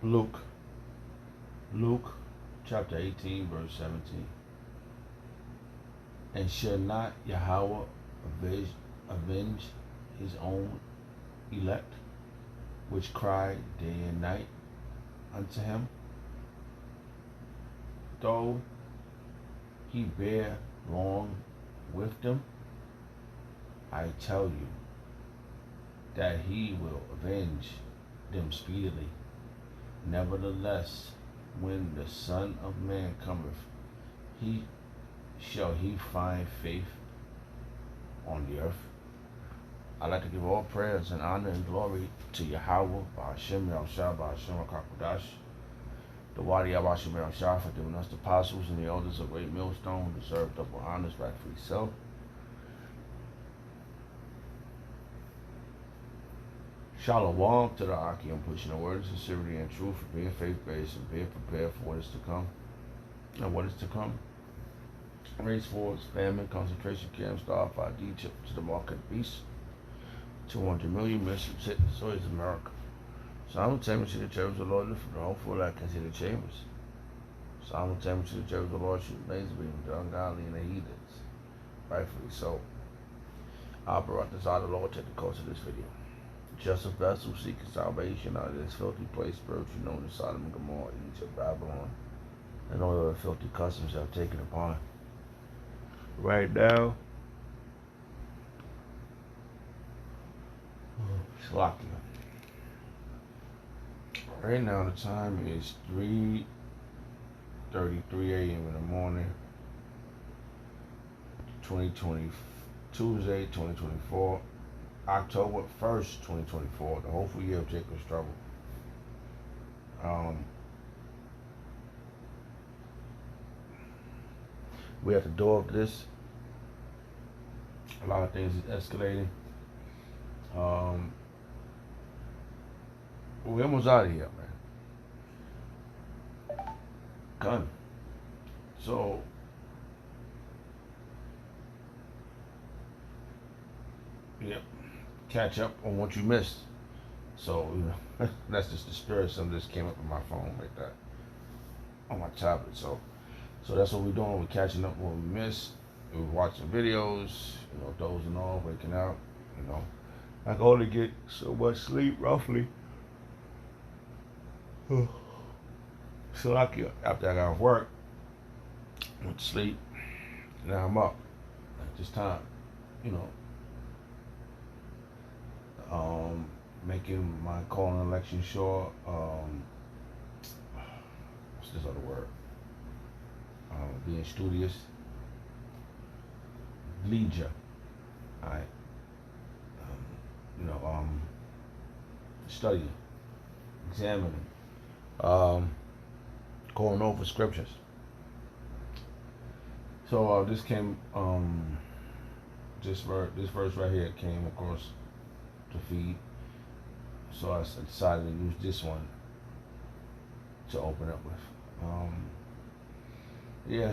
Luke, Luke chapter 18, verse 17. And shall not Yahweh avenge his own elect, which cry day and night unto him, though he bear long with them? I tell you that he will avenge them speedily. Nevertheless, when the Son of Man cometh, shall he find faith on the earth? I'd like to give all prayers and honor and glory to Yahweh, Ba'ashem Yahushua, Ba'ashem HaKakodash, the Wadi Abashim Yahushua, for giving us the apostles and the elders of Great Millstone, deserve double honors, rightfully so. Shalom to the Aki. I'm pushing the word of sincerity and truth, for being faith-based and being prepared for what is to come. And what is to come? Race wars, famine, concentration camps, starfired Egypt to the mark of the beast. 200 million Muslims hit the soil of America. Simultaneously, the chambers of the Lord from the home full I can see the chambers. Simultaneously, the chambers of the Lord shoot laser beams, the ungodly and the heathens. Rightfully so. I brought this out of the Lord to the course of this video. Just a vessel seeking salvation out of this filthy place, spiritually known as Sodom and Gomorrah, Egypt, Babylon, and all other filthy customs I've taken upon. Right now, Slovakia. Right now, the time is 3:33 a.m. in the morning, 2020, Tuesday, 2024. October 1st, 2024, the hopeful year of Jacob's trouble. We're at the door of this. A lot of things is escalating. We're almost out of here, man. Gun. So, yep. Catch up on what you missed. So, that's just the spirit. Something just came up on my phone like that, on my tablet. So that's what we're doing. We're catching up on what we missed. We're watching videos, dozing off, waking up. I can only get so much sleep, roughly. So after I got off work, went to sleep. Now I'm up at this time, making my call and election sure. What's this other word? Being studious. Leisure. Alright. Studying. Examining. Going over scriptures. So this came, this verse right here came across the feed. So I decided to use this one to open up with.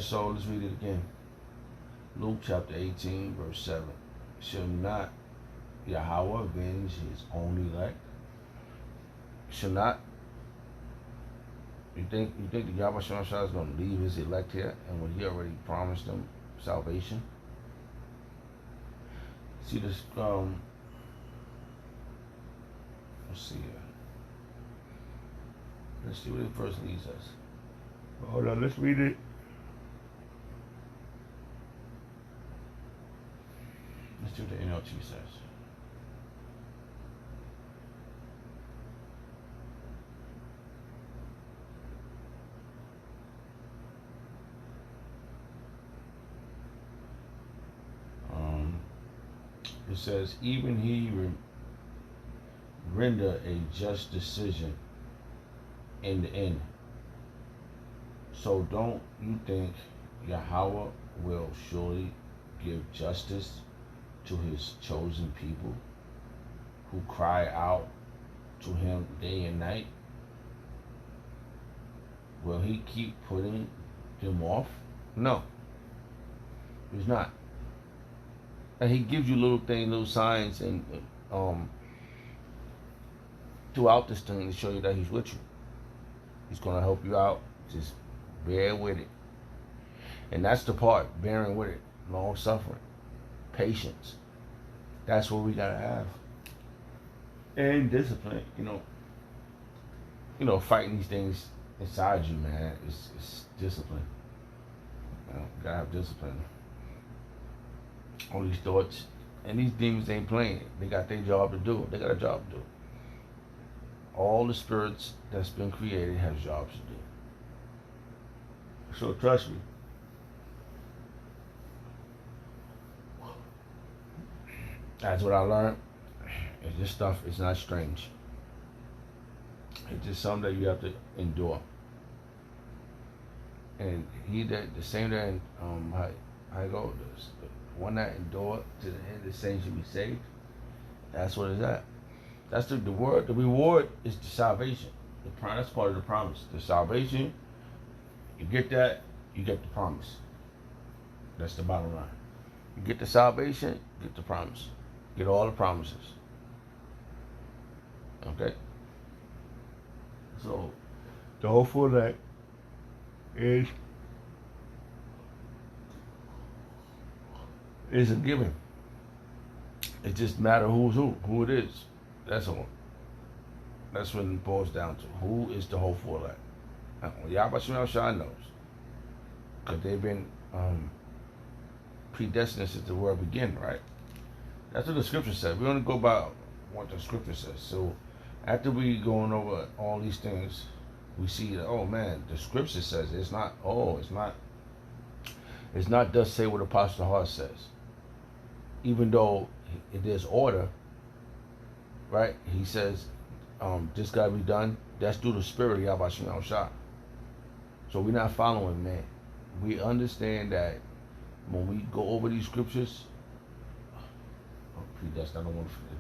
So let's read it again. Luke chapter 18, verse 7. Shall not Yahweh avenge his own elect? Shall not? You think the Yahweh Shah is going to leave his elect here, and when he already promised them salvation? See this, let's see here. Let's see what it first leads us. Hold on, let's read it. Let's see what the NLT says. It says, even he render a just decision in the end. So don't you think Yahweh will surely give justice to his chosen people who cry out to him day and night? Will he keep putting them off? No, he's not. And he gives you little things, little signs, and throughout this thing to show you that he's with you. He's gonna help you out. Just bear with it. And that's the part, bearing with it. Long suffering. Patience. That's what we gotta have. And discipline, fighting these things inside you, man. It's discipline. You gotta have discipline. All these thoughts, and these demons ain't playing. They got their job to do. They got a job to do. All the spirits that's been created has jobs to do. So trust me. That's what I learned. It's just stuff. It's not strange. It's just something that you have to endure. And he that the same that I go this the one that endured to the end, the same should be saved. That's what it's at. That's the word. The reward is the salvation. That's part of the promise. The salvation. You get that, you get the promise. That's the bottom line. You get the salvation, get the promise. Get all the promises. Okay? So, the whole for that is a given. It just matters who it is. That's all. That's what it boils down to. Who is the whole for that? Yahweh Shai knows. Because they've been predestined since the world began, right? That's what the scripture says. We only go by what the scripture says. So after we going over all these things, we see that, oh man, the scripture says it's not thus say what Apostle Hart says. Even though it is order, right? He says this gotta be done. That's through the spirit of Yahweh Shai. So we're not following man. We understand that when we go over these scriptures, predestined, I don't want to forget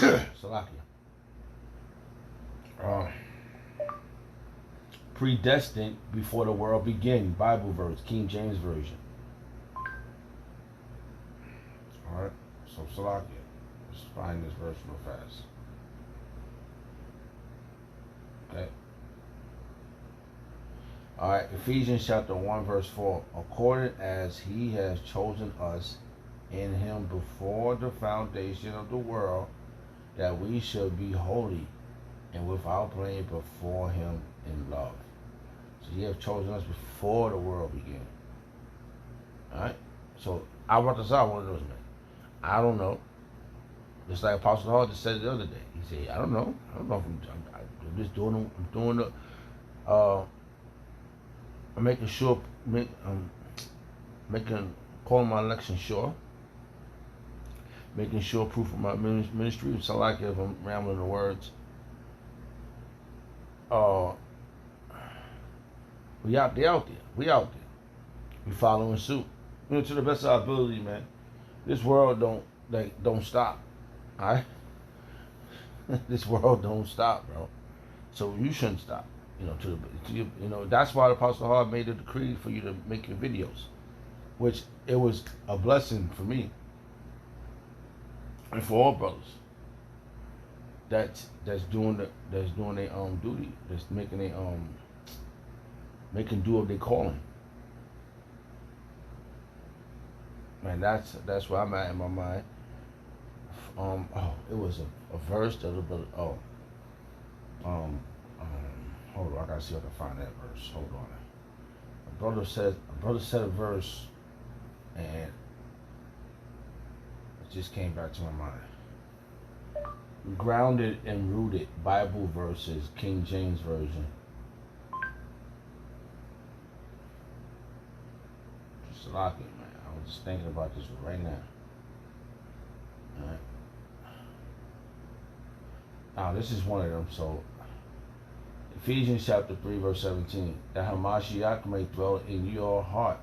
that. Salakia. Predestined before the world began. Bible verse, King James Version. Alright, so Salakia. Let's find this verse real fast. Okay. Alright, Ephesians chapter 1 verse 4. According as he has chosen us in him before the foundation of the world, that we should be holy and without blame before him in love. So he has chosen us before the world began. Alright? So I brought this out, one of those men. I don't know. Just like Apostle Hall just said it the other day. He said, I don't know if I'm just doing I'm making sure, calling my election sure, making sure proof of my ministry. It's like if I'm rambling the words. We out there. We following suit. To the best of our ability, man. This world don't stop. Alright? This world don't stop, bro. So you shouldn't stop. That's why the Apostle Hall made a decree for you to make your videos, which it was a blessing for me and for all brothers that's doing their duty, that's making do of their calling. Man, that's where I'm at in my mind. It was a verse that hold on, I gotta see if I can find that verse. Hold on. A brother said a verse, and it just came back to my mind. Grounded and rooted Bible verses, King James Version. Just lock it, man. I was just thinking about this right now. Alright. Now this is one of them, so Ephesians chapter 3 verse 17, that Hamashiach may dwell in your heart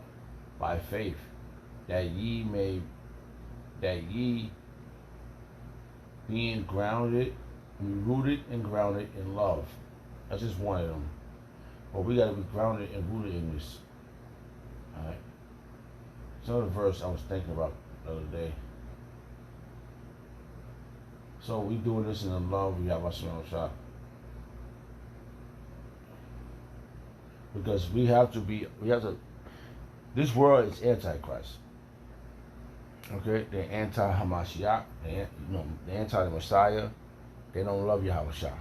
by faith, that ye being rooted and grounded in love. That's just one of them. But we gotta be grounded and rooted in this. Alright. It's another verse I was thinking about the other day. So we doing this in the love of Yahweh Shah. Because we have to, this world is antichrist. Okay? They're anti-Hamashiach, they're anti-Messiah. They don't love Yahweh Shah.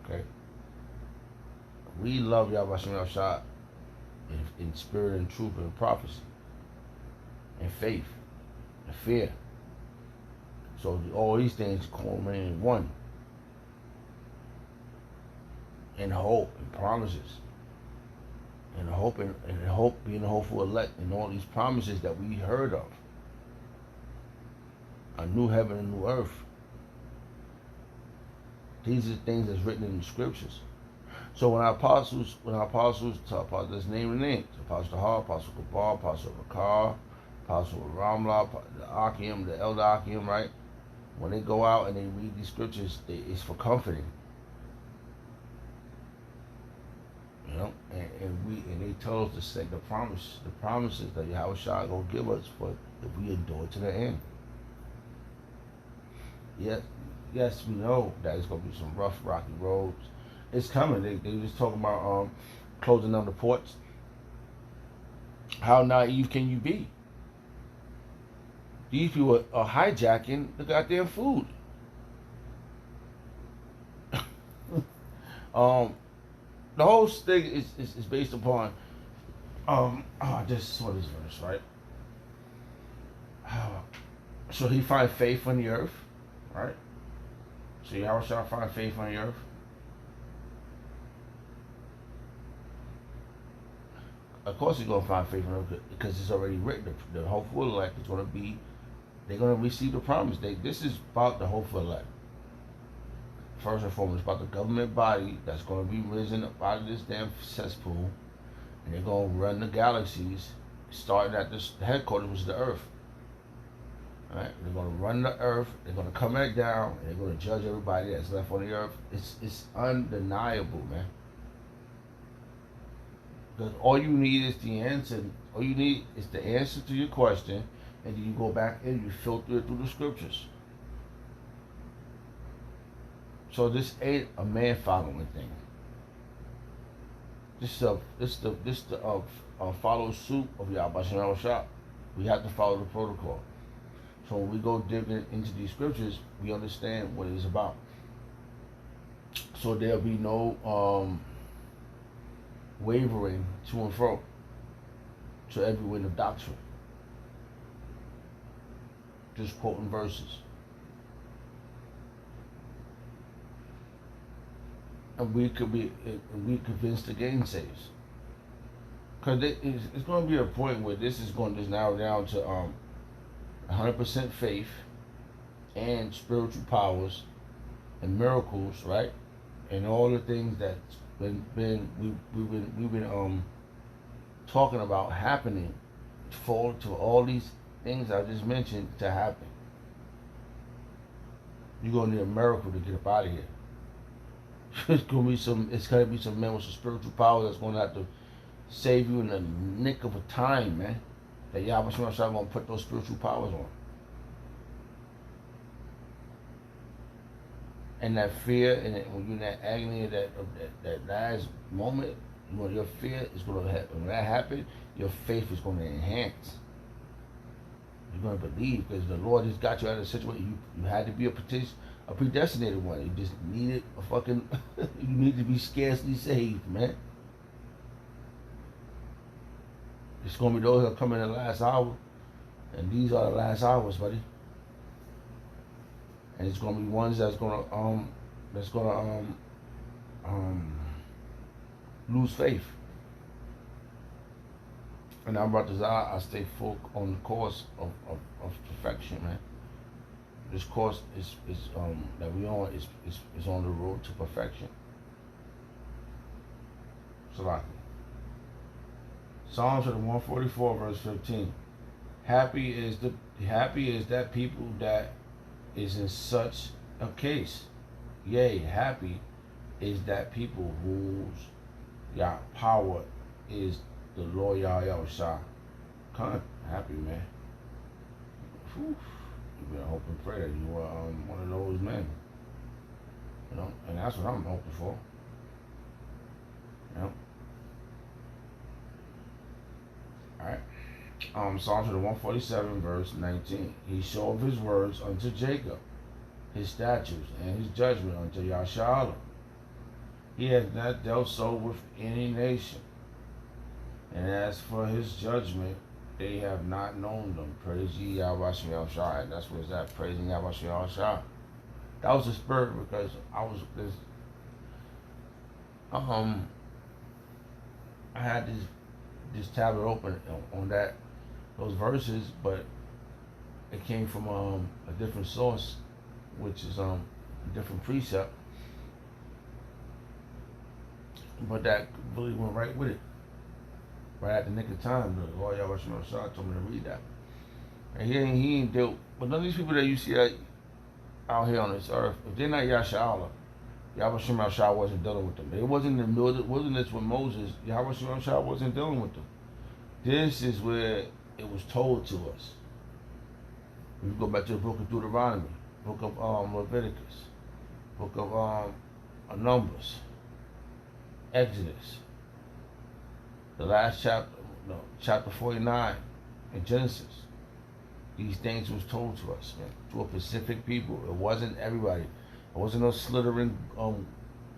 Okay? We love Yahweh Shah in spirit and truth and prophecy and faith and fear. So all these things culminate in one. And hope and promises. And hope being the hopeful elect and all these promises that we heard of. A new heaven and new earth. These are things that's written in the scriptures. So when our apostles, let's name the names. Apostle Har, Apostle Kabar, Apostle Bakar, Apostle Ramla, the Akim, the Elder Akim, right? When they go out and they read these scriptures, it's for comforting. You know, and they tell us to say the promises that Yahweh Shah gonna give us for if we endure to the end. Yes, we know that it's gonna be some rough, rocky roads. It's coming. They just talking about closing down the ports. How naive can you be? These people are hijacking the goddamn food. The whole thing is based upon I just saw this verse, right? So he find faith on the earth, right? So Yahweh shall find faith on the earth. Of course he's gonna find faith on the earth because it's already written. The hopeful elect is gonna be, they're gonna receive the promise. This is about the hopeful elect. First and foremost, about the government body that's going to be risen up out of this damn cesspool, and they're going to run the galaxies, starting at the headquarters, which is the earth. All right? They're going to run the earth. They're going to come back down, and they're going to judge everybody that's left on the earth. It's undeniable, man. Because all you need is the answer. All you need is the answer to your question, and then you go back and you filter it through the scriptures. So this ain't a man following thing. This is follow suit of Yahweh Shah. We have to follow the protocol. So when we go digging into these scriptures, we understand what it is about. So there'll be no wavering to and fro to every wind of doctrine. Just quoting verses. And we convince the gainsayers. Because it's going to be a point where this is going to just narrow down to 100% faith and spiritual powers and miracles, right? And all the things that's we've been talking about happening for all these things I just mentioned to happen. You're going to need a miracle to get up out of here. It's gonna be some men with some spiritual power that's gonna have to save you in the nick of a time, man. That Yahweh Shah gonna put those spiritual powers on. And that fear, and when you're in that agony of that last moment, your fear is gonna happen. When that happens, your faith is gonna enhance. You're gonna believe because the Lord has got you out of a situation. You had to be a predestinated one. You just needed a fucking. You need to be scarcely saved, man. It's gonna be those that come in the last hour, and these are the last hours, buddy. And it's gonna be ones that's gonna lose faith. And I'm about to I stay full on the course of perfection, man. This course is that we on is on the road to perfection. Salaki. Psalms 144 verse 15. Happy is that people that is in such a case. Yea, happy is that people whose power is the Lord Yahweh Shah. Kind of happy, man. Whew. You better hope and pray that you are one of those men. You know, and that's what I'm hoping for. You know. All right. Psalms 147, verse 19. He showed his words unto Jacob, his statutes and his judgment unto Yashala. He has not dealt so with any nation. And as for his judgment, they have not known them. Praise ye Yahweh Shem Shai. That's what it's at. Praising Yahweh Shem Shai. That was the spirit because I was this. I had this tablet open on those verses, but it came from a different source, which is a different precept. But that really went right with it. Right at the nick of time, the Lord Yahweh Shem Shai told me to read that. And he ain't dealt. But none of these people that you see out here on this earth, if they're not Yashala, Yahweh Shem Shai wasn't dealing with them. It wasn't in the wilderness with Moses. Yahweh Shem Shai wasn't dealing with them. This is where it was told to us. We go back to the book of Deuteronomy, book of Leviticus, book of Numbers, Exodus, the last chapter, chapter 49 in Genesis. These things was told to us, man, to a specific people. It wasn't everybody. It wasn't no slithering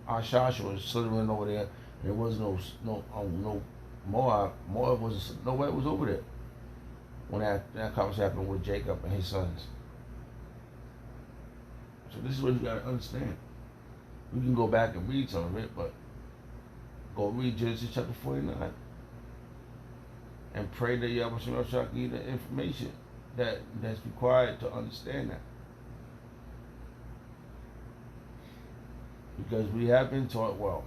Ashasha was slithering over there. There was no Moab. Moab was nobody was over there when that conversation happened with Jacob and his sons. So this is what you gotta understand. We can go back and read some of it, but go read Genesis chapter 49 and pray that Yahweh Shem Shai give you the information that's required to understand that. Because we have been taught well.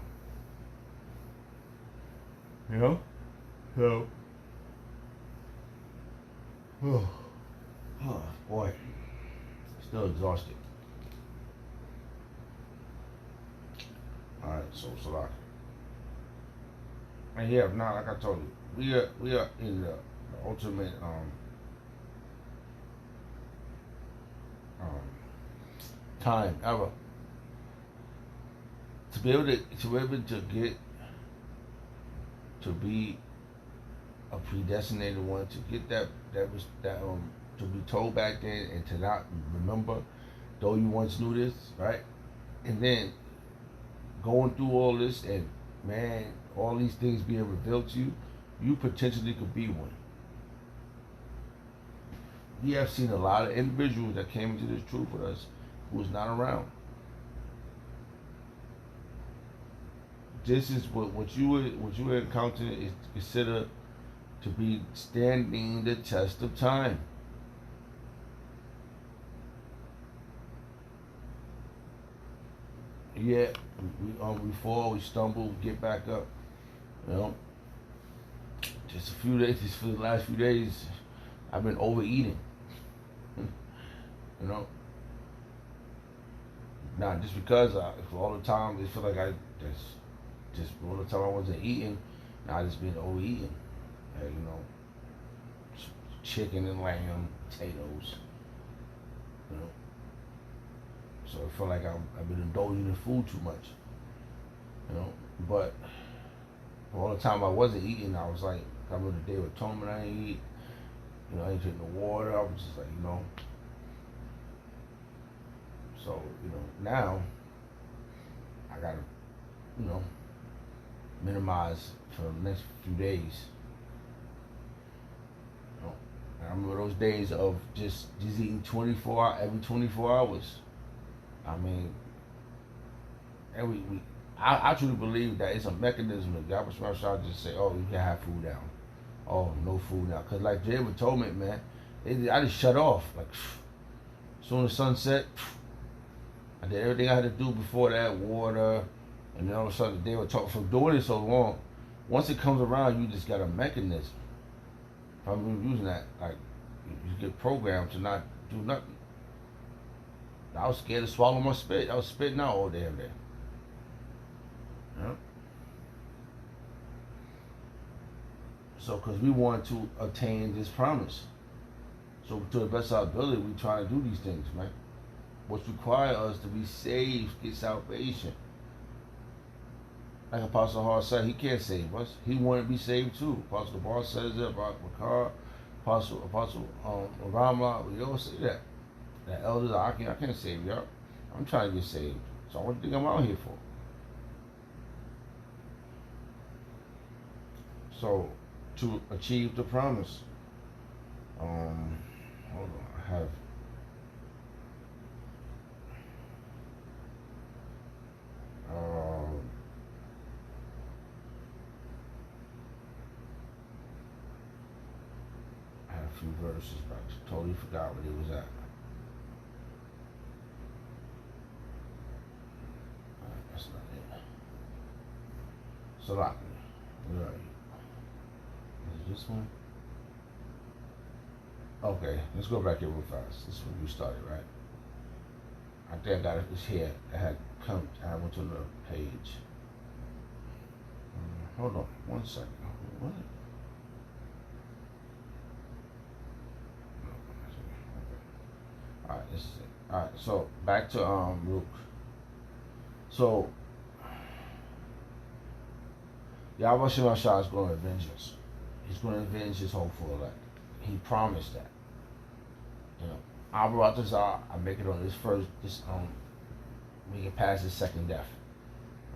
You know? So oh boy. Still exhausted. Alright, so Salaki. And yeah, now like I told you, we are in the ultimate time ever to be able to get to be a predestinated one, to get that to be told back then and to not remember, though you once knew this, right? And then going through all this and man, all these things being revealed to you, you potentially could be one. We have seen a lot of individuals that came into this truth with us who was not around. This is what you would encounter is considered to be standing the test of time. Yeah, we fall, we stumble, we get back up. You know, just a few days. Just for the last few days, I've been overeating. You know, not just because for all the time it feel like I just all the time I wasn't eating. Now I just been overeating. You know, chicken and lamb, potatoes. You know, so I feel like I've been indulging in food too much. You know, but all the time I wasn't eating, I was like, I remember the day with Atonement, I didn't eat. You know, I ain't drinking the water. I was just like, you know. So, you know, now I gotta, you know, minimize for the next few days. You know, I remember those days of just eating every 24 hours. I mean, I truly believe that it's a mechanism that God was trying to just say, oh, you can have food now. Oh, no food now. Because like Jay told me, man, I just shut off. Like, as soon as the sun set, I did everything I had to do before that, water, and then all of a sudden they were talking, from doing it so long, once it comes around, you just got a mechanism. If I'm using that, like, you get programmed to not do nothing. I was scared to swallow my spit. I was spitting out all damn day. Yeah. So, because we want to attain this promise. So to the best of our ability, we try to do these things, man. What's required us to be saved, get salvation. Like Apostle Hall said, he can't save us. He wanted to be saved too. Apostle Paul says it about Makar, Apostle Ramla. We all say that. The elders, I can't save y'all. I'm trying to get saved. So what do you think I'm out here for? So to achieve the promise, hold on, I have. Um, I had a few verses, but I totally forgot where it was at. That's not it. Salaki. Where are you? Is it this one? Okay, let's go back here real fast. This is when you started, right? I think I got it. It's here. I had come. I went to the page. Hold on, 1 second. What? All right, this is it. All right, so back to Luke. So Yahweh Shemashah is going to avenge us. He's going to avenge his hopeful elect. He promised that. You know, Abaratazar, I make it on we get past the second death,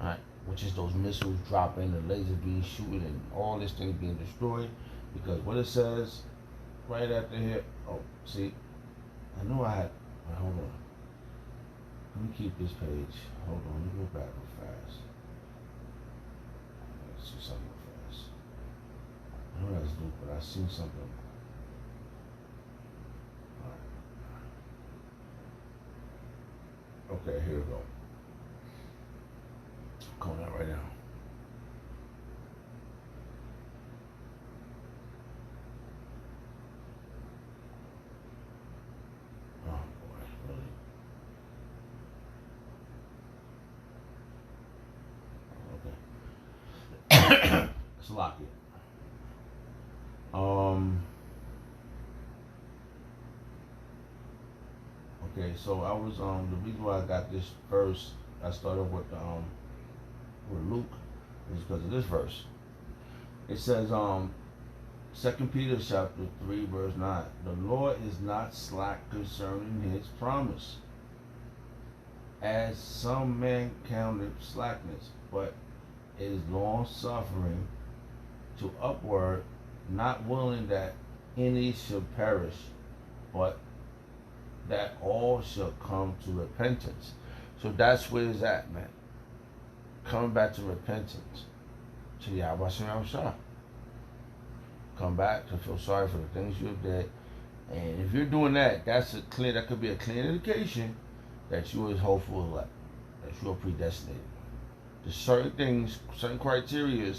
right? Which is those missiles dropping, the laser being shooting, and all this thing being destroyed. Because what it says right after here, oh, see, I knew I had, hold on. Let me keep this page. Hold on, let me go back real fast. Let's see something real fast. I know that's Luke, but I seen something. Okay, here we go. I'm coming out right now. Oh boy, really? Okay. It's a lot here. Okay, so I was the reason why I got this verse, I started with Luke, is because of this verse. It says 2 Peter chapter 3 verse 9, the Lord is not slack concerning his promise, as some men count it slackness, but is long suffering to upward, not willing that any should perish, but that all shall come to repentance. So that's where it's at, man. Coming back to repentance. To Yahweh Shem Shah. Come back to feel sorry for the things you have did. And if you're doing that, that could be a clear indication that you is hopeful elect, that you are predestinated. There's certain things, certain criteria,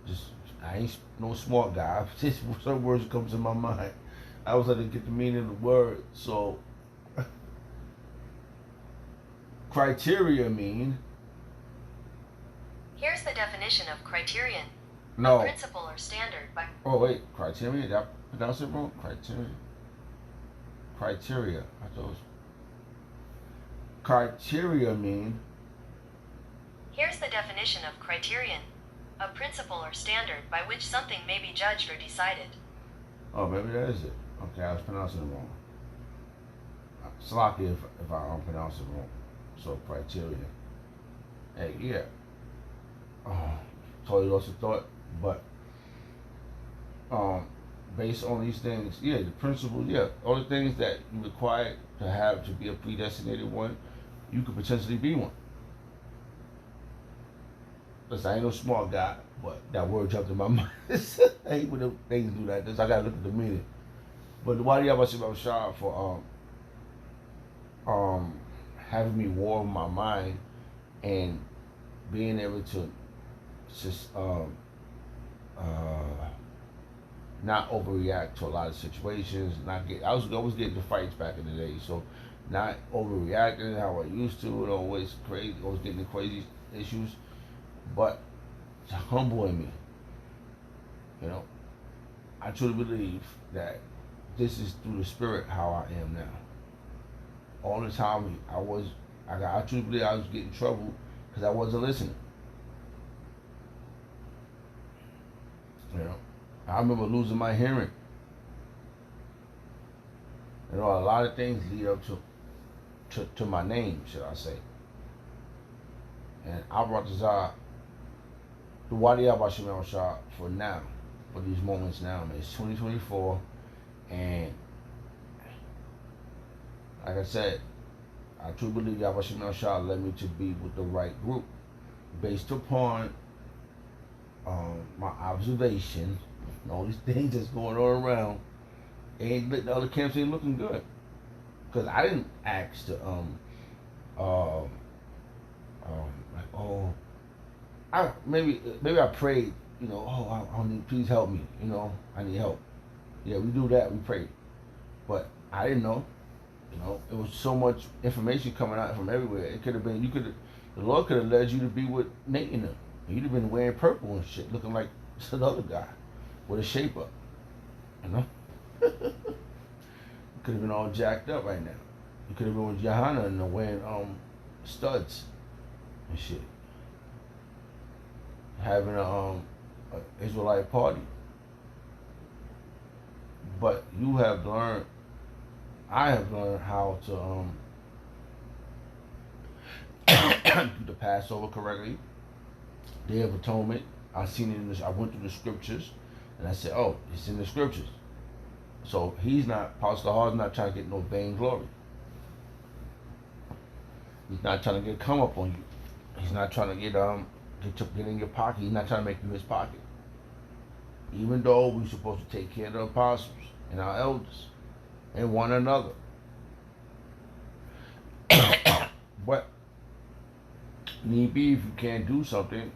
just I ain't no smart guy. Just some words comes in my mind. I was able to get the meaning of the word. So criteria mean. Here's the definition of criterion. No. A principle or standard by. Oh wait, criteria? Did I pronounce it wrong? Criteria. Criteria. I thought it was. Criteria mean. Here's the definition of criterion. A principle or standard by which something may be judged or decided. Oh, maybe that is it. Okay, I was pronouncing it wrong. Sloppy if I don't pronounce it wrong. So criteria. Hey, yeah. Oh, totally lost the thought. But based on these things, yeah, the principles, yeah, all the things that you require to have to be a predestinated one, you could potentially be one. Listen, I ain't no smart guy, but that word jumped in my mind. I hate when the things do that. I gotta look at the meaning. But why do y'all say about Shah for having me warm my mind and being able to just not overreact to a lot of situations. I was always getting into fights back in the day, so not overreacting how I used to, and always getting into crazy issues, but humbling me. You know, I truly believe that this is through the Spirit how I am now. All the time I truly believe I was getting in trouble because I wasn't listening. You know, I remember losing my hearing. You know, a lot of things lead up to my name, should I say. And I brought the Wadi Abashim El Shah for now, for these moments now, man. It's 2024, and like I said, I truly believe Yabashim El Shah led me to be with the right group, based upon my observation and all these things that's going on around. The other camps ain't looking good, because I didn't ask to like, oh, maybe I prayed, you know, oh, I need, please help me, you know, I need help. Yeah, we do that, we pray, but I didn't know, you know, it was so much information coming out from everywhere. It could have been, the Lord could have led you to be with Nate and them. You'd have been wearing purple and shit, looking like the other guy with a shape up, you know. You could have been all jacked up right now. You could have been with Johanna and wearing studs and shit, having a Israelite party. But you have learned, I have learned how to do the Passover correctly, Day of Atonement. I seen it in this. I went through the scriptures, and I said, "Oh, it's in the scriptures." So Pastor Hard's not trying to get no vainglory. He's not trying to get come up on you. He's not trying to get in your pocket. He's not trying to make you his pocket. Even though we're supposed to take care of the apostles and our elders and one another. But need be, if you can't do something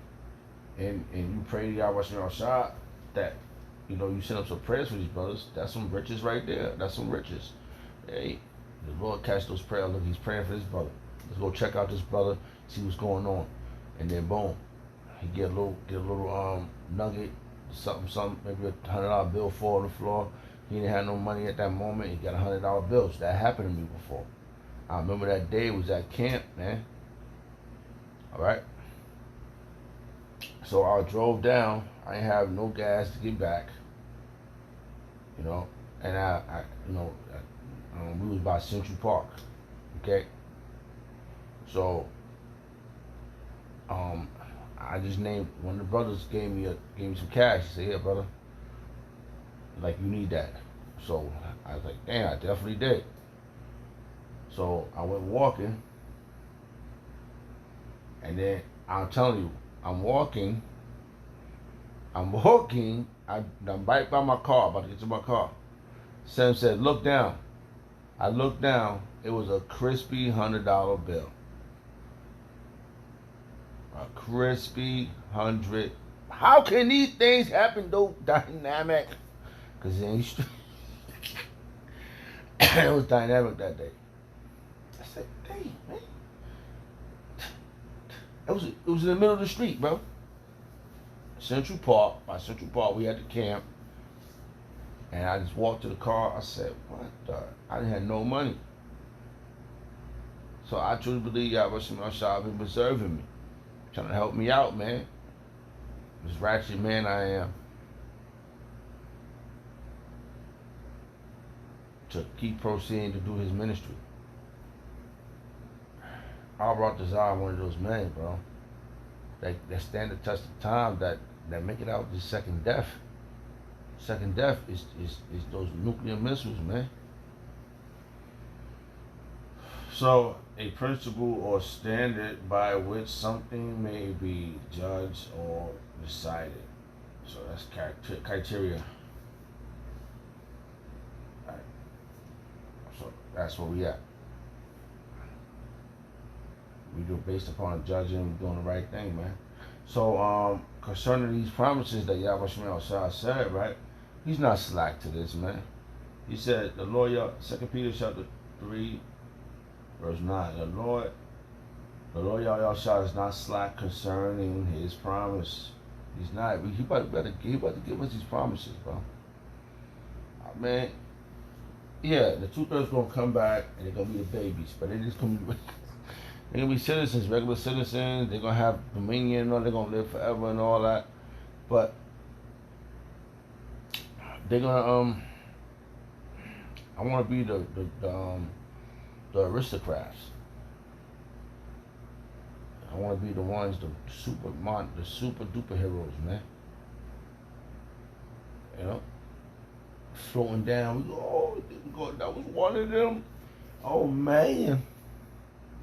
and you pray to Yahweh Shah that, you know, you send up some prayers for these brothers, that's some riches right there. That's some riches. Hey, the Lord catch those prayers. Look, he's praying for this brother. Let's go check out this brother, see what's going on. And then boom, he get a little nugget, something, maybe $100 bill fall on the floor. He didn't have no money at that moment. He got $100 bills. That happened to me before. I remember that day. It was at camp, man. All right. So I drove down. I didn't have no gas to get back. You know, and we was by Central Park. Okay. So, I just named, one of the brothers gave me some cash. He said, "Yeah, brother, like, you need that." So I was like, "Damn, I definitely did." So I went walking, and then I'm telling you, I'm walking. I'm right by my car, about to get to my car. Sam said, "Look down." I looked down. It was a crispy $100 bill. A crispy 100. How can these things happen though? Dynamic. Because it ain't straight. It was dynamic that day. I said, "Dang, man." It was in the middle of the street, bro. Central Park. By Central Park, we had the camp. And I just walked to the car. I said, "What the?" I didn't have no money. So I truly believe Yahweh Shah been preserving me, trying to help me out, man. This ratchet man I am, to keep proceeding to do his ministry. I brought Desire, one of those men, bro, that stand the test of time, that make it out with the second death. Second death is those nuclear missiles, man. So, a principle or standard by which something may be judged or decided. So that's criteria. All right. So that's where we at. We do based upon judging, doing the right thing, man. So concerning these promises that Yahweh Shemel Shah said, right? He's not slack to this, man. He said, the Lord, 2 Peter chapter 3, verse 9, the Lord Yahweh Shah is not slack concerning his promise. He's not. He about to give us these promises, bro. Man, Yeah, the 2/3 gonna come back and they're gonna be the babies, but they just gonna be they're gonna be citizens, regular citizens. They're gonna have dominion, or they're gonna live forever and all that. But they're gonna I want to be the aristocrats. I want to be the ones, the super duper heroes, man. You know, floating down. That was one of them. Oh man,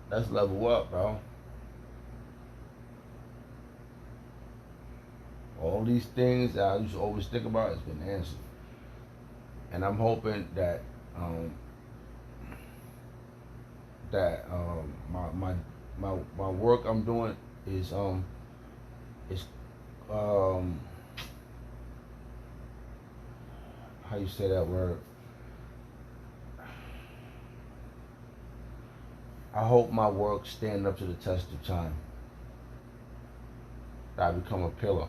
that's level up, bro. All these things that I used to always think about has been answered, and I'm hoping that my work I'm doing is how you say that word? I hope my work stand up to the test of time. That I become a pillar.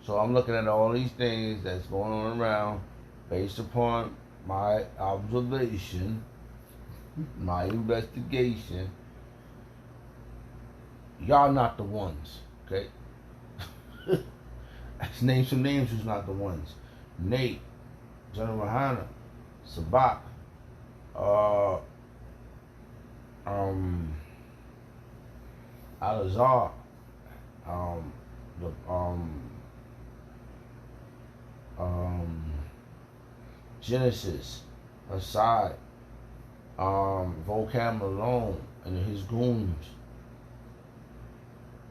So I'm looking at all these things that's going on around based upon my observation, my investigation. Y'all not the ones, okay? Let's name some names who's not the ones. Nate, General Hanna, Sabak, Alazar, the Genesis, Aside, Volcam Malone and his goons.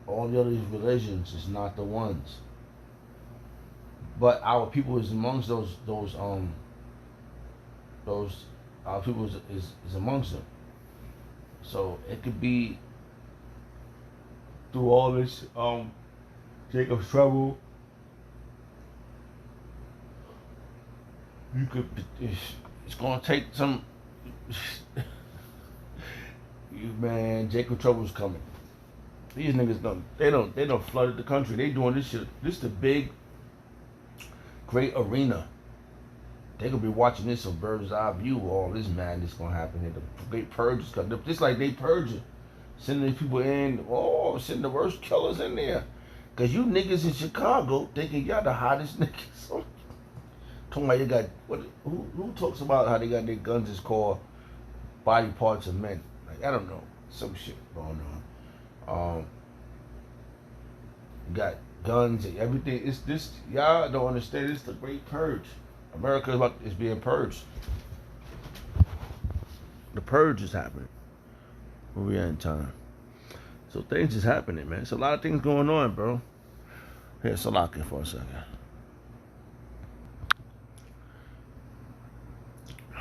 All the other religions is not the ones. But our people is amongst those our people is amongst them. So it could be through all this Jacob's trouble. You could. It's gonna take some. Man, Jacob Trouble's coming. These niggas don't. They don't flooded the country. They doing this shit. This is the big, great arena. They gonna be watching this on bird's eye view. All this madness gonna happen here. The great purge is coming. Just like they purging, sending these people in. Oh, sending the worst killers in there. Cause you niggas in Chicago thinking y'all the hottest niggas. Talking about you got what? Who talks about how they got their guns is called body parts of men? Like I don't know, some shit going on. You got guns and everything. It's this y'all don't understand. It's the great purge. America is being purged. The purge is happening. We are in time. So things is happening, man. It's a lot of things going on, bro. Here, Salaka for a second.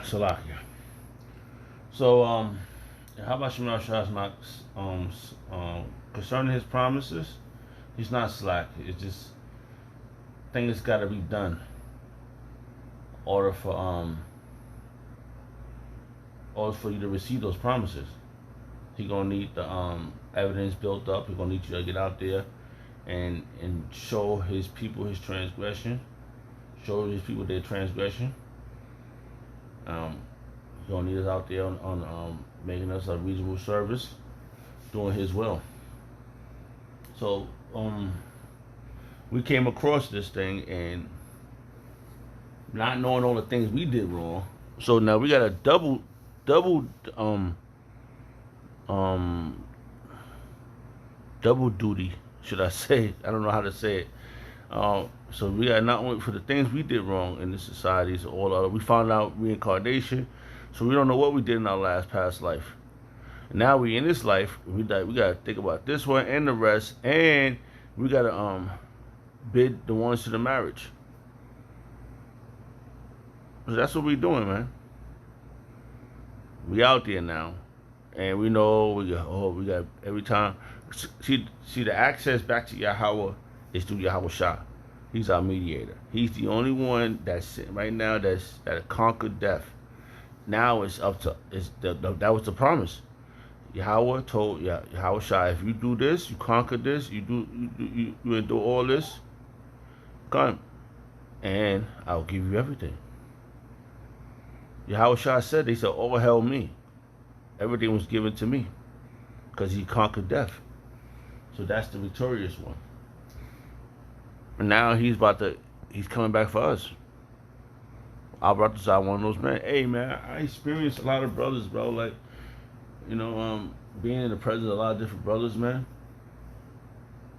Salakia. So, how about Shemar Shah's not concerning his promises? He's not slack. It's just things got to be done. Order for you to receive those promises. He gonna need the evidence built up. He gonna need you to get out there and show his people his transgression. Show his people their transgression. He's gonna need us out there on making us a reasonable service, doing his will. So we came across this thing and not knowing all the things we did wrong. So now we got a double duty, should I say? I don't know how to say it. So we got not only for the things we did wrong in the societies, all other. We found out reincarnation, so we don't know what we did in our past life. And now we in this life, we gotta think about this one and the rest, and we gotta bid the ones to the marriage. So that's what we doing, man. We out there now, and we know we got every time. See the access back to Yahweh is through Yahweh Shah. He's our mediator. He's the only one that's right now that conquered death. Now it's up to that was the promise. Yahweh told Yahweh Shah, if you do this, you conquer this, you endure all this, come, and I'll give you everything. Yahushua said, they said, all hell me. Everything was given to me because he conquered death. So that's the victorious one. And now he's coming back for us. Our brothers are one of those men. Hey man, I experienced a lot of brothers, bro. Like, being in the presence of a lot of different brothers, man.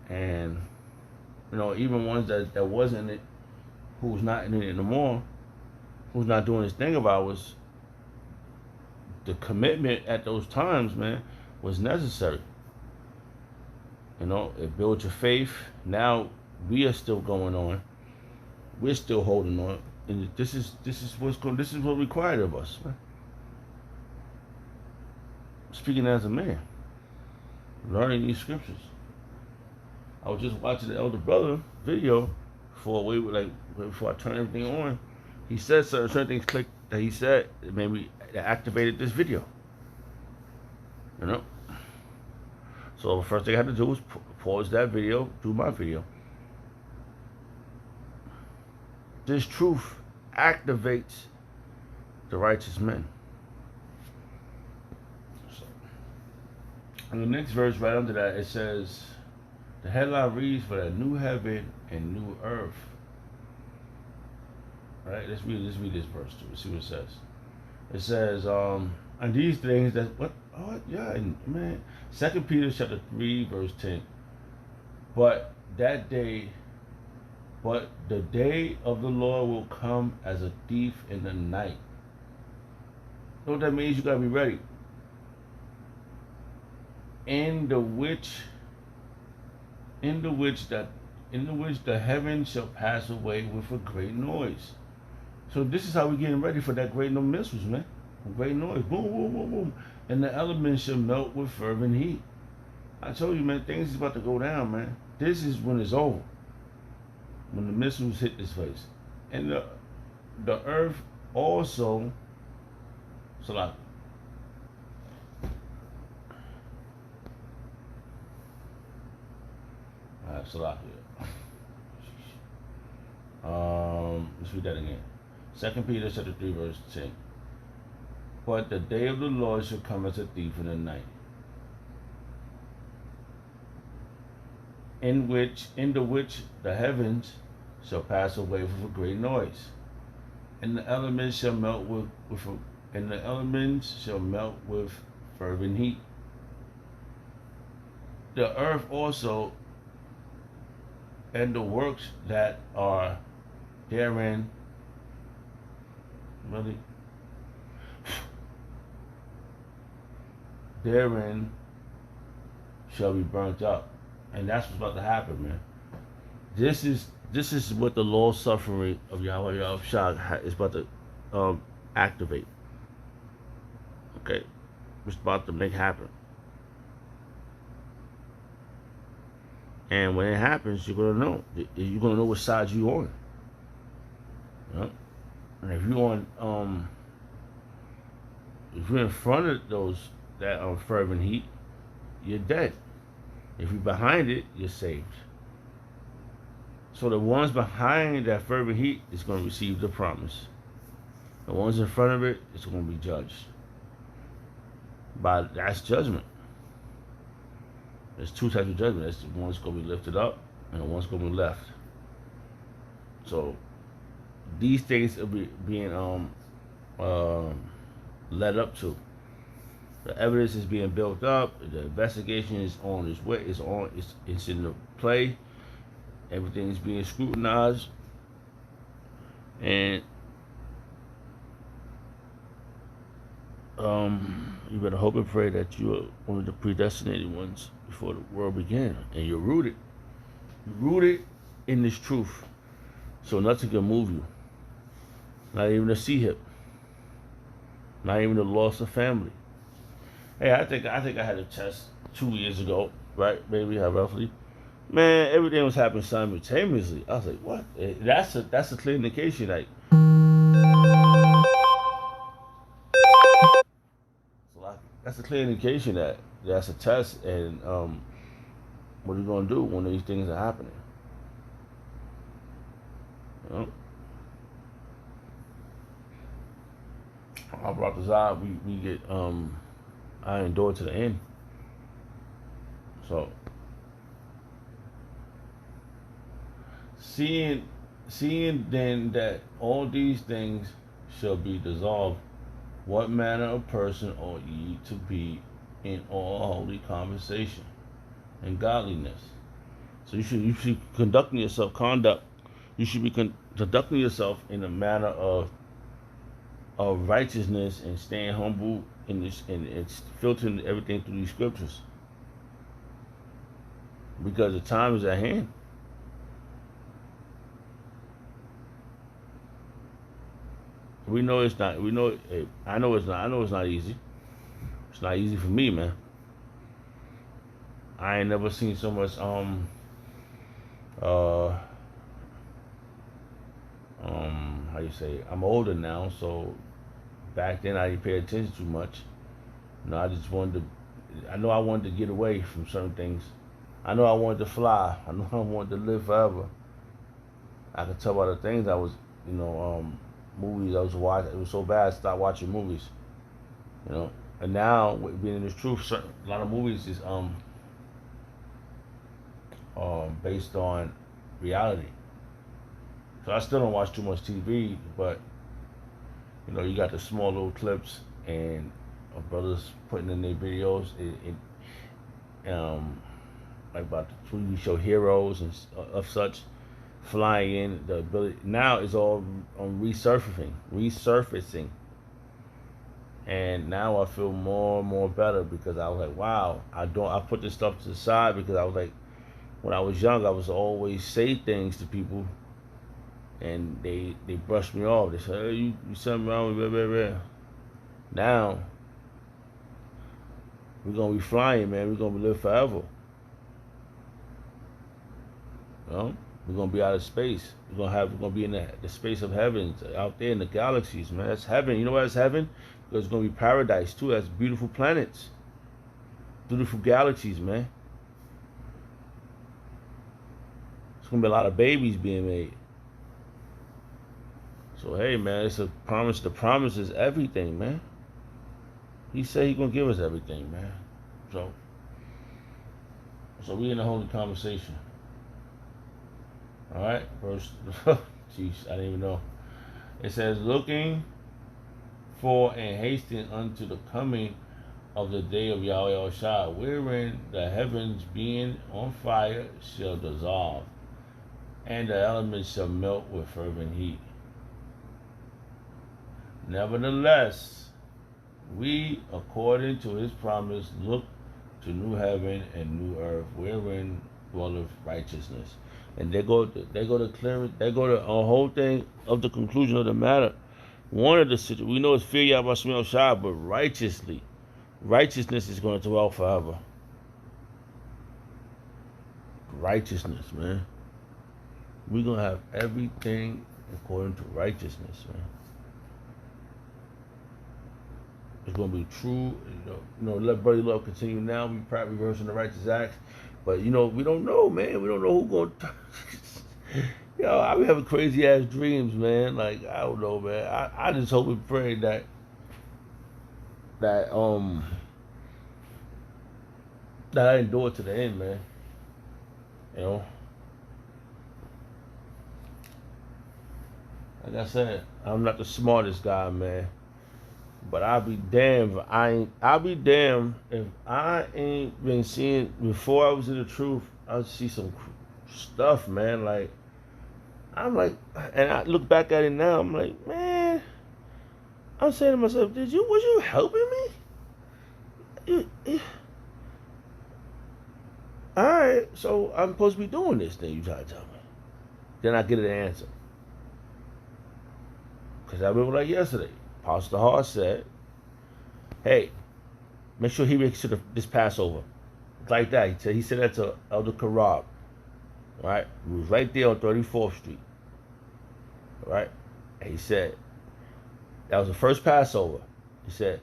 And, even ones that wasn't in it, who's not in it anymore, who's not doing this thing of ours, the commitment at those times, man, was necessary. It built your faith. Now we are still going on. We're still holding on. And this is what's required of us, man. Speaking as a man, learning these scriptures. I was just watching the elder brother video before I turned everything on. He said certain things clicked that he said that activated this video. So the first thing I had to do was pause that video, do my video. This truth activates the righteous men. And the next verse right under that, it says, the headline reads, for the new heaven and new earth. All right, let's read this verse too. Let's see what it says. It says, and these things that what? Oh yeah, man. 2 Peter chapter 3 verse 10. But the day of the Lord will come as a thief in the night. You know what that means? You gotta be ready. In the which the heavens shall pass away with a great noise. So this is how we're getting ready for that great missiles, man. A great noise. Boom, boom, boom, boom. And the elements shall melt with fervent heat. I told you, man, things is about to go down, man. This is when it's over. When the missiles hit this place. And the earth also, Salah. Salah here. Let's read that again. 2 Peter chapter 3 verse 10. But the day of the Lord shall come as a thief in the night, in the which the heavens shall pass away with a great noise, and the elements shall melt with fervent heat. The earth also and the works that are therein shall be burnt up. And that's what's about to happen, man. This is what the long suffering of Yahweh Yahushua is about to activate. Okay? It's about to make happen. And when it happens, you're gonna know. You're gonna know what side you're on. And if you're on, if you're in front of that fervent heat, you're dead. If you're behind it, you're saved. So the ones behind that fervent heat is going to receive the promise. The ones in front of it is going to be judged. But that's judgment. There's two types of judgment. There's the one's going to be lifted up and the one's going to be left. So these things are being led up to. The evidence is being built up. The investigation is on its way. It's in the play. Everything is being scrutinized, and you better hope and pray that you are one of the predestinated ones before the world began, and you're rooted in this truth, so nothing can move you. Not even a sea hip. Not even the loss of family. Hey, I think I had a test 2 years ago, right? Maybe roughly. Man, everything was happening simultaneously. I was like, what? That's a clear indication, like. That's a clear indication that that's a test, and what are you gonna do when these things are happening? I brought this out. We get I endure to the end. So seeing then that all these things shall be dissolved, what manner of person ought ye to be in all holy conversation and godliness? So you should conducting yourself conduct. You should be conducting yourself in a manner of righteousness and staying humble in this, and it's filtering everything through these scriptures because the time is at hand. We know it's not. We know. I know it's not. I know it's not easy. It's not easy for me, man. I ain't never seen so much uh how you say, I'm older now, so back then I didn't pay attention too much. I just wanted to, I know I wanted to get away from certain things. I know I wanted to fly. I know I wanted to live forever. I could tell by the things I was, movies I was watching. It was so bad I stopped watching movies, And now, being in this truth, a lot of movies is based on reality. So I still don't watch too much TV, but you got the small little clips and brothers putting in their videos, like about the TV show Heroes and of such, flying in. The ability now is all on resurfacing, and now I feel more and more better because I was like, wow, I put this stuff to the side because I was like, when I was young, I was always say things to people. And they brushed me off. They said, hey, you something wrong with blah. Now, we're going to be flying, man. We're going to live forever. We're going to be out of space. We're going to be in the space of heavens, out there in the galaxies, man. That's heaven. You know what that's heaven? Because it's going to be paradise, too. That's beautiful planets. Beautiful galaxies, man. There's going to be a lot of babies being made. So, hey, man, it's a promise. The promise is everything, man. He said he's going to give us everything, man. So we in a holy conversation. All right? Verse, jeez, I didn't even know. It says, looking for and hasting unto the coming of the day of Yahweh Shai, wherein the heavens being on fire shall dissolve, and the elements shall melt with fervent heat. Nevertheless, we, according to his promise, look to new heaven and new earth, wherein dwelleth righteousness. And they go to clearance. They go to a whole thing of the conclusion of the matter. One of the situations we know is fear Yahweh Shemel Shai, but righteousness is going to dwell forever. Righteousness, man. We're gonna have everything according to righteousness, man. It's gonna be true, let brotherly love continue now. We probably rehearsing the righteous acts, but we don't know, man. We don't know who gonna. I be having crazy ass dreams, man. Like I don't know, man. I just hope and pray that I endure to the end, man. Like I said, I'm not the smartest guy, man. But I'll be damned if I ain't been seeing, before I was in the truth, I see some stuff, man. Like, I'm like, and I look back at it now, I'm like, man, I'm saying to myself, was you helping me? Alright, so I'm supposed to be doing this thing you try to tell me. Then I get an answer. Because I remember like yesterday, Pastor Hart said, hey, make sure he makes it this Passover. It's like that. He said that to Elder Karab. Right? He was right there on 34th Street. Right? And he said, that was the first Passover. He said,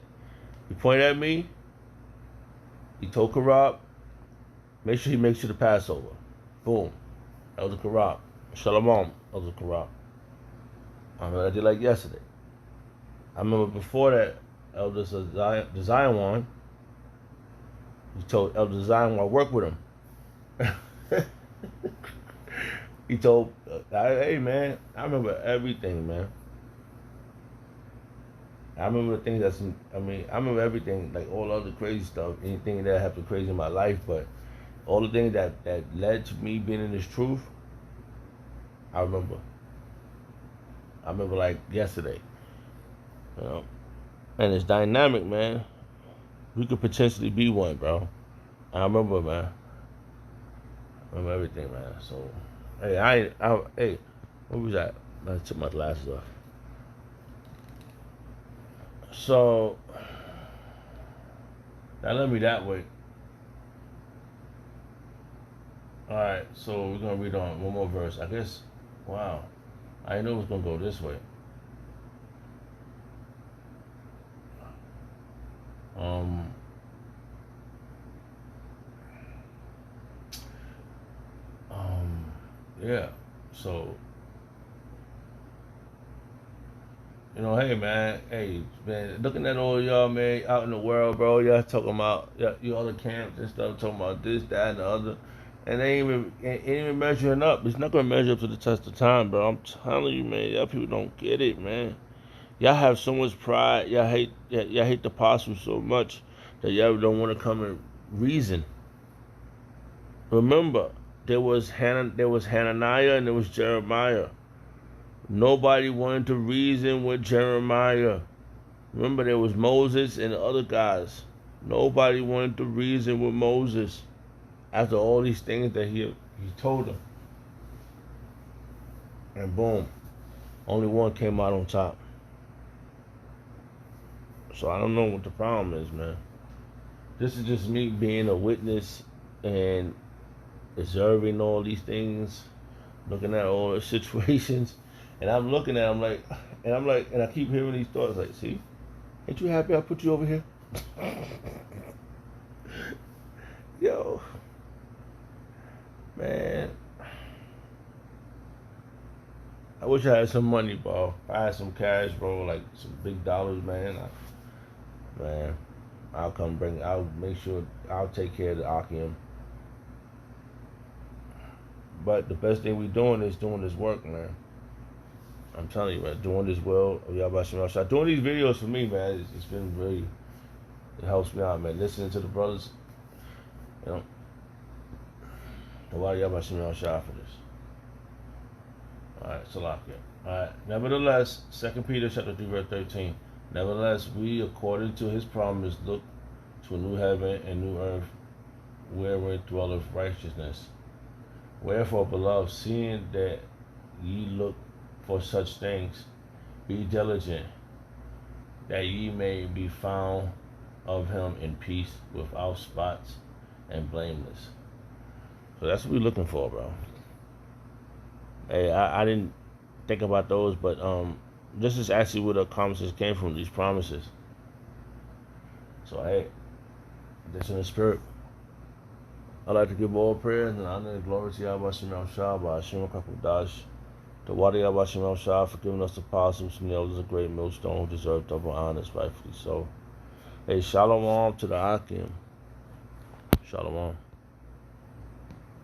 he pointed at me. He told Karab, make sure he makes it the Passover. Boom. Elder Karab. Shalom, Elder Karab. I did like yesterday. I remember before that, Elder Zion, he told Elder Zion I work with him. He told, hey man, I remember everything, man. I remember the things I remember everything, like all other crazy stuff, anything that happened crazy in my life, but all the things that led to me being in this truth, I remember. I remember like yesterday, you know. And it's dynamic, man. We could potentially be one, bro. I remember, man. I remember everything, man. So, hey, hey, what was that? I took my glasses off. So, that led me that way. Alright, so we're going to read on one more verse. I guess, wow. I didn't know it was going to go this way. Yeah, so, you know, hey man, looking at all y'all, man, out in the world, bro, y'all talking about you other camps and stuff, talking about this, that, and the other, and they ain't even measuring up. It's not gonna measure up to the test of time, bro. I'm telling you, man, y'all people don't get it, man. Y'all have so much pride. Y'all hate the apostle so much that y'all don't want to come and reason. Remember, there was Hananiah and there was Jeremiah. Nobody wanted to reason with Jeremiah. Remember, there was Moses and the other guys. Nobody wanted to reason with Moses after all these things that he told them. And boom, only one came out on top. So I don't know what the problem is, man. This is just me being a witness and observing all these things, looking at all the situations, and I'm looking at them and I keep hearing these thoughts like, see, ain't you happy I put you over here? Yo, man, I wish I had some money, bro. I had some cash, bro, like some big dollars, man. I'll make sure I'll take care of the Akim. But the best thing we doing is doing this work, man. I'm telling you, man, doing this well. Doing these videos for me, man, it's been really, it helps me out, man. Listening to the brothers, you know. Why y'all about to shot for this? Alright, Salakia. Alright. Nevertheless, 2 Peter chapter 3, verse 13. Nevertheless, we, according to his promise, look to a new heaven and new earth, wherein dwelleth righteousness. Wherefore, beloved, seeing that ye look for such things, be diligent, that ye may be found of him in peace, without spots and blameless. So that's what we're looking for, bro. Hey, I didn't think about those, but this is actually where the promises came from, these promises. So hey, this in the spirit. I'd like to give all praise and honor and glory to Yahweh Shemel Shah by Hashem Kakudash. To Wadi Yahweh Shemel Shah for giving us the apostles and the elders a great millstone who deserve double honors, rightfully so. Hey, shalom to the Akim. Shalom.